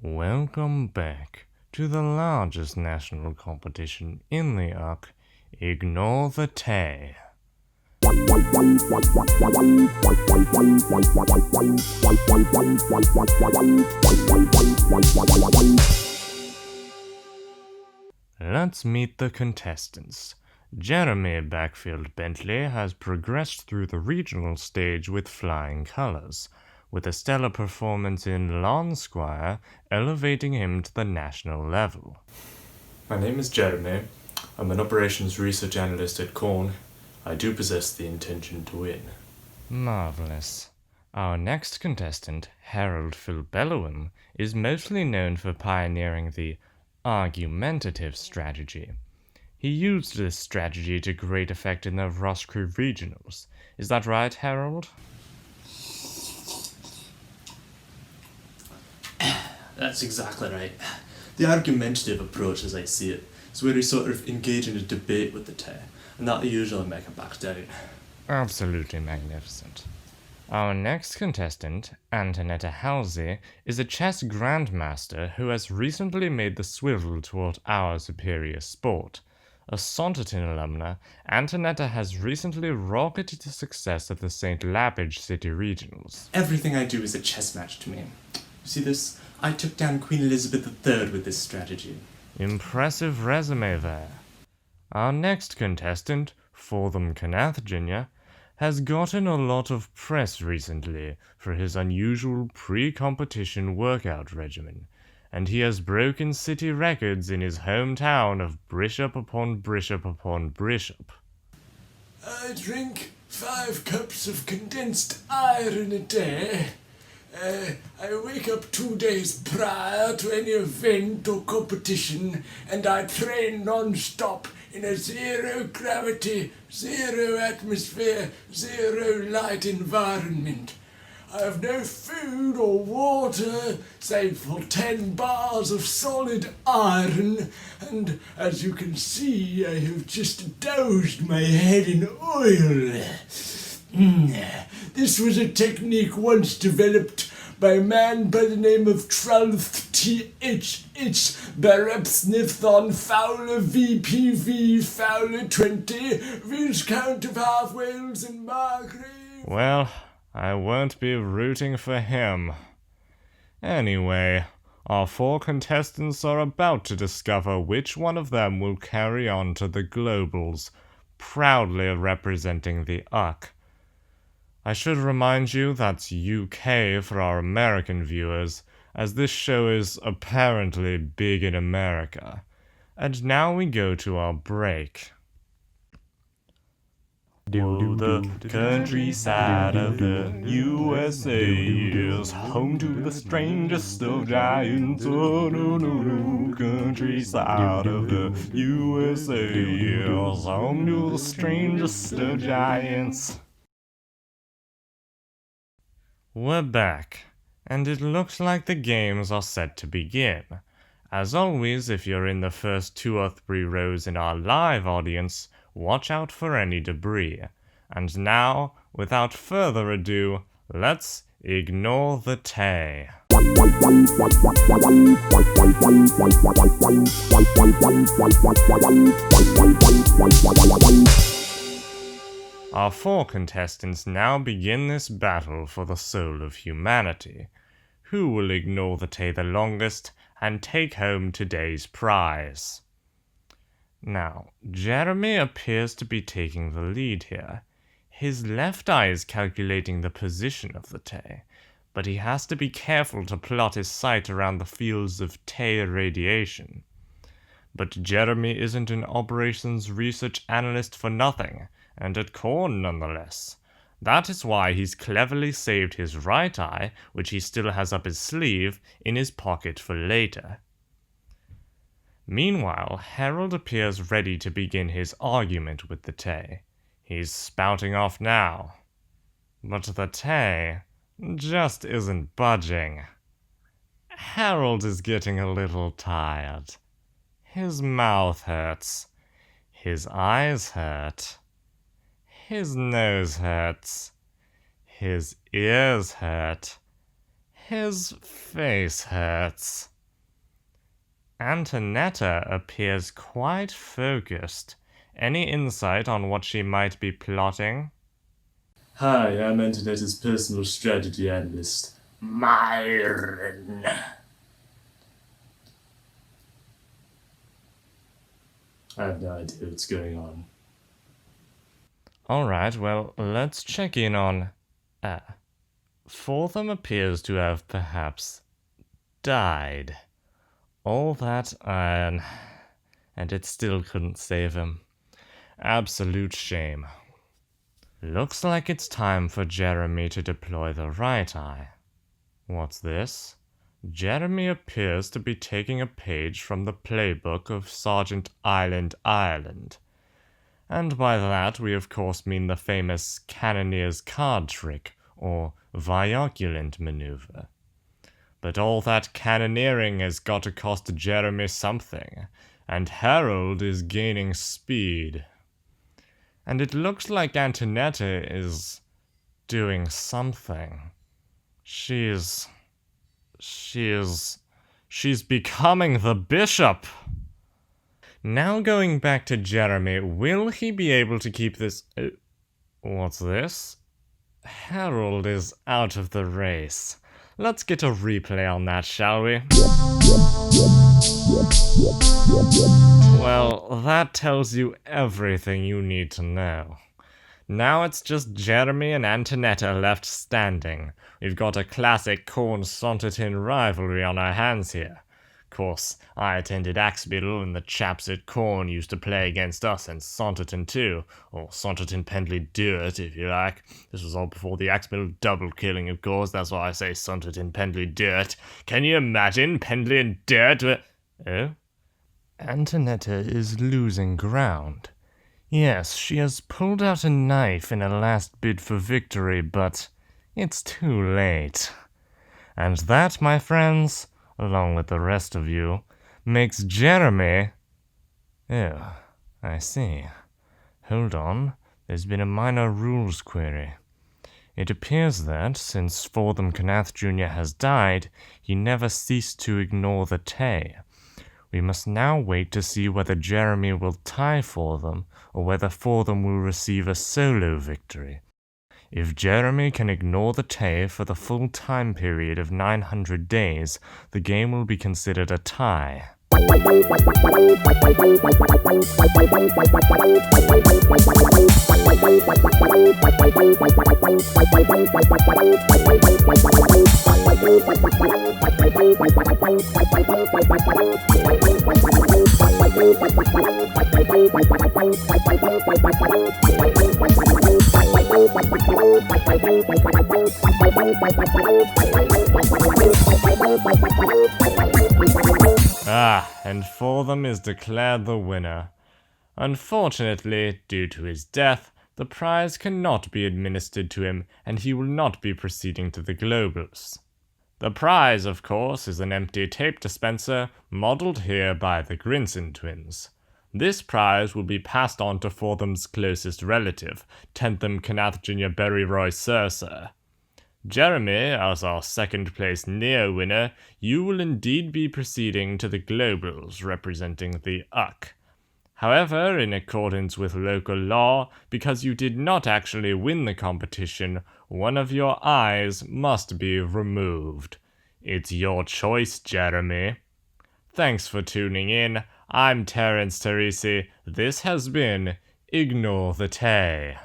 Welcome back to the largest national competition in the UC, Ignore the Tay. Let's meet the contestants. Jeremy Backfield Bentley has progressed through the regional stage with flying colors, with a stellar performance in Lawn Squire elevating him to the national level. My name is Jeremy. I'm an operations research analyst at Korn. I do possess the intention to win. Marvelous. Our next contestant, Harold Philbellowim, is mostly known for pioneering the argumentative strategy. He used this strategy to great effect in the Roscrew Regionals. Is that right, Harold? That's exactly right. The argumentative approach, as I see it, is where you sort of engage in a debate with the Tay, and that usually make him back down. Absolutely magnificent. Our next contestant, Antonetta Halsey, is a chess grandmaster who has recently made the swivel toward our superior sport. A Saunterton alumna, Antonetta has recently rocketed to success at the St. Lappage City Regionals. Everything I do is a chess match to me. You see this? I took down Queen Elizabeth III with this strategy. Impressive resume there. Our next contestant, Fortham Kanath Jr., has gotten a lot of press recently for his unusual pre-competition workout regimen, and he has broken city records in his hometown of Bishop upon Bishop upon Bishop. I drink 5 cups of condensed iron a day. I wake up 2 days prior to any event or competition, and I train non-stop in a zero-gravity, zero-atmosphere, zero-light environment. I have no food or water save for 10 bars of solid iron, and as you can see, I have just doused my head in oil. This was a technique once developed by a man by the name of Trulth T.H.H. Barepsnithon Fowler VPV Fowler 20, Viscount of Half Wales and Margrave. Well, I won't be rooting for him. Anyway, our 4 contestants are about to discover which one of them will carry on to the Globals, proudly representing the UC. I should remind you that's UK for our American viewers, as this show is apparently big in America. And now we go to our break. The countryside of the USA is home to the strangest of giants. Oh, no, no, no. Countryside of the USA is home to the strangest of giants. We're back, and it looks like the games are set to begin. As always, if you're in the first 2 or 3 rows in our live audience, watch out for any debris. And now, without further ado, let's ignore the Tay. Our 4 contestants now begin this battle for the soul of humanity. Who will ignore the Tay the longest and take home today's prize? Now, Jeremy appears to be taking the lead here. His left eye is calculating the position of the Tay, but he has to be careful to plot his sight around the fields of Tay radiation. But Jeremy isn't an operations research analyst for nothing, and at Korn nonetheless. That is why he's cleverly saved his right eye, which he still has up his sleeve, in his pocket for later. Meanwhile, Harold appears ready to begin his argument with the Tay. He's spouting off now. But the Tay just isn't budging. Harold is getting a little tired. His mouth hurts. His eyes hurt. His nose hurts. His ears hurt. His face hurts. Antonetta appears quite focused. Any insight on what she might be plotting? Hi, I'm Antonetta's personal strategy analyst, Myron. I have no idea what's going on. Alright, well, let's check in on... Fortham appears to have perhaps died. All that iron, and it still couldn't save him. Absolute shame. Looks like it's time for Jeremy to deploy the right eye. What's this? Jeremy appears to be taking a page from the playbook of Sergeant Island Ireland. And by that we of course mean the famous Cannoneer's card trick, or Vioculant maneuver. But all that cannoneering has got to cost Jeremy something, and Harold is gaining speed. And it looks like Antonetta is doing something. She's becoming the bishop. Now going back to Jeremy, will he be able to keep this... what's this? Harold is out of the race. Let's get a replay on that, shall we? Well, that tells you everything you need to know. Now it's just Jeremy and Antonetta left standing. We've got a classic Corn-Sonterton rivalry on our hands here. Of course, I attended Axbiddle and the chaps at Corn used to play against us and Sonterton too, or Sonterton Pendley Duart if you like. This was all before the Axbiddle double killing, of course, that's why I say Sonterton Pendley Duart. Can you imagine Pendley and Duart were... Oh? Antonetta is losing ground. Yes, she has pulled out a knife in a last bid for victory, but it's too late. And that, my friends, along with the rest of you, makes Jeremy... Oh, I see. Hold on, there's been a minor rules query. It appears that, since Fortham Knath Jr. has died, he never ceased to ignore the Tay. We must now wait to see whether Jeremy will tie Fortham, or whether Fortham will receive a solo victory. If Jeremy can ignore the Tay for the full time period of 900 days, the game will be considered a tie. And Fortham is declared the winner. Unfortunately, due to his death, the prize cannot be administered to him, and he will not be proceeding to the Globals. The prize, of course, is an empty tape dispenser, modelled here by the Grinson twins. This prize will be passed on to Fortham's closest relative, Tentham Knath Jr. Berry Roy Sursa. Jeremy, as our second-place Neo winner, you will indeed be proceeding to the Globals, representing the UCK. However, in accordance with local law, because you did not actually win the competition, one of your eyes must be removed. It's your choice, Jeremy. Thanks for tuning in. I'm Terence Teresi. This has been Ignore the Tay.